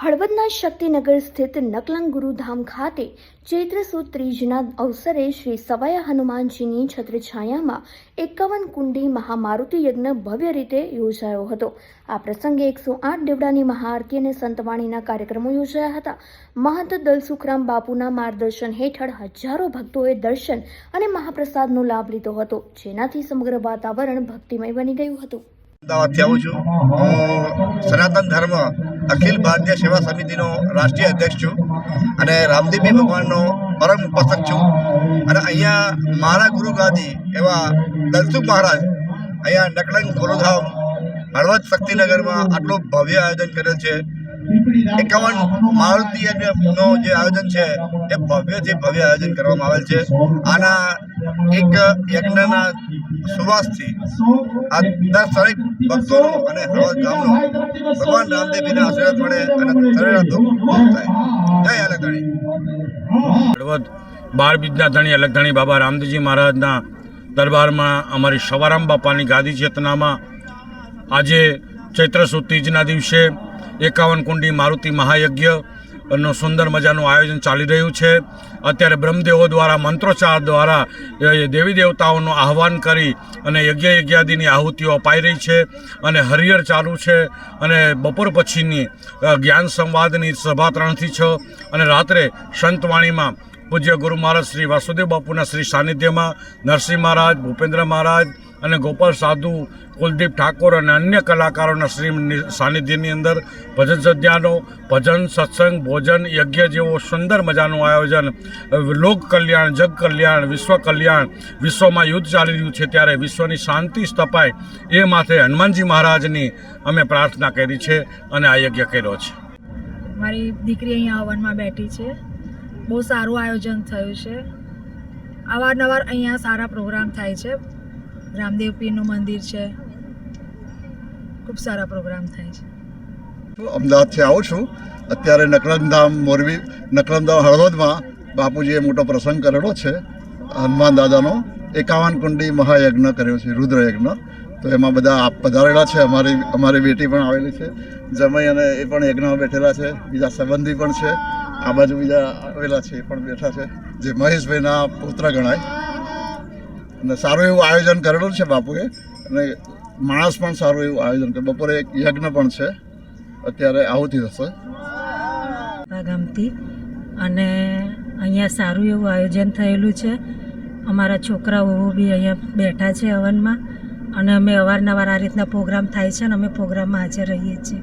હળવદના શક્તિનગર સ્થિત નકલંગ ગુરુધામ ખાતે ચૈત્ર સુદ ત્રીજના અવસરે શ્રી સવાયા હનુમાનજીની છત્રછાયામાં 51 કુંડી મહામારુતિ યજ્ઞ ભવ્ય રીતે યોજાયો હતો। આ પ્રસંગે 108 દેવડાની મહાઆરતી અને સંતવાણીના કાર્યક્રમો યોજાયા હતા। મહંત દલસુખરામ બાપુના માર્ગદર્શન હેઠળ હજારો ભક્તોએ દર્શન અને મહાપ્રસાદનો લાભ લીધો હતો, જેનાથી સમગ્ર વાતાવરણ ભક્તિમય બની ગયું હતું। અમદાવાદથી આવું છું। હું સનાતન ધર્મ અખિલ ભારતીય સેવા સમિતિનો રાષ્ટ્રીય અધ્યક્ષ છું અને રામદેવજી ભગવાનનો પરમ ઉપાસક છું। અને અહીંયા મારા ગુરુ ગાદી એવા દલસુખ મહારાજ અહીંયા નકલંગ ગુરુધામ હળવદ શક્તિનગરમાં આટલું ભવ્ય આયોજન કરેલ છે। 51 મારુતિ યજ્ઞનો જે આયોજન છે એ ભવ્યથી ભવ્ય આયોજન કરવામાં આવેલ છે। આના એક યજ્ઞના સુવાસથી આ દરેક ભક્તોનો અને હળવદ ગામનો ભગવાન રામદેવજીના આશીર્વાદ મળે અને શરીરના દુઃખ દૂર થાય। જય અલગધણી। હળવદ 12 બીજના ધણી અલગધણી બાબા રામદેવજી મહારાજના દરબારમાં અમારી સવારામ બાપાની ગાદી ચેતનામાં આજે ચૈત્ર સુદ ત્રીજના દિવસે 51 કુંડી મારુતિ મહાયજ્ઞ સુંદર મજાનું આયોજન ચાલી રહ્યું છે। અત્યારે બ્રહ્મદેવો દ્વારા મંત્રોચ્ચાર દ્વારા દેવી દેવતાઓનું આહ્વાન કરી અને યજ્ઞાદિની આહુતિઓ અપાઈ રહી છે અને હરિહર ચાલુ છે અને બપોર પછીની જ્ઞાન સંવાદની સભા 3 થી 6 અને રાત્રે સંતવાણીમાં પૂજ્ય ગુરુ મહારાજ શ્રી વાસુદેવ બાપુના શ્રી સાનિધ્યમાં નરસિંહ મહારાજ, ભૂપેન્દ્ર મહારાજ અને ગોપાલ સાધુ, કુલદીપ ઠાકોર અને અન્ય કલાકારોના શ્રી સાનિધ્યની અંદર ભજન સંધ્યાનો ભજન, સત્સંગ, ભોજન, યજ્ઞ જેવો સુંદર મજાનું આયોજન, લોક કલ્યાણ, જગ કલ્યાણ, વિશ્વ કલ્યાણ, વિશ્વમાં યુદ્ધ ચાલી રહ્યું છે ત્યારે વિશ્વની શાંતિ સ્થપાય એ માથે હનુમાનજી મહારાજની અમે પ્રાર્થના કરી છે અને આ યજ્ઞ કર્યો છે। મારી દીકરી અહીંયા હવનમાં બેઠી છે। બહુ સારું આયોજન થયું છે। અવારનવાર અહીંયા સારા પ્રોગ્રામ થાય છે। રામદેવ પીરનું મંદિર છે, ખૂબ સારા પ્રોગ્રામ થાય છે। અમદાવાદથી આવું છું। અત્યારે નકલંગધામ મોરબી નકલંગધામ હળવદમાં બાપુજીએ મોટો પ્રસંગ કરેલો છે હનુમાન દાદાનો। 51 કુંડી મહાયજ્ઞ કર્યો છે, રુદ્રયજ્ઞ। તો એમાં બધા પધારેલા છે। અમારી બેટી પણ આવેલી છે, જમાઈ અને એ પણ યજ્ઞમાં બેઠેલા છે। બીજા સંબંધી પણ છે, આ બાજુ બીજા આવેલા છે એ પણ બેઠા છે, જે મહેશભાઈના પુત્ર ગણાય। અને સારું એવું આયોજન કરેલું છે બાપુએ અને માણસ પણ સારું એવું આયોજન કરે। બપોરે એક યજ્ઞ પણ છે, અત્યારે આહુતિ થશે ગામથી અને અહીંયા સારું એવું આયોજન થયેલું છે। અમારા છોકરાઓ બી અહીંયા બેઠા છે હવનમાં અને અમે અવારનવાર આ રીતના પ્રોગ્રામ થાય છે અને અમે પ્રોગ્રામમાં હાજર રહીએ છીએ।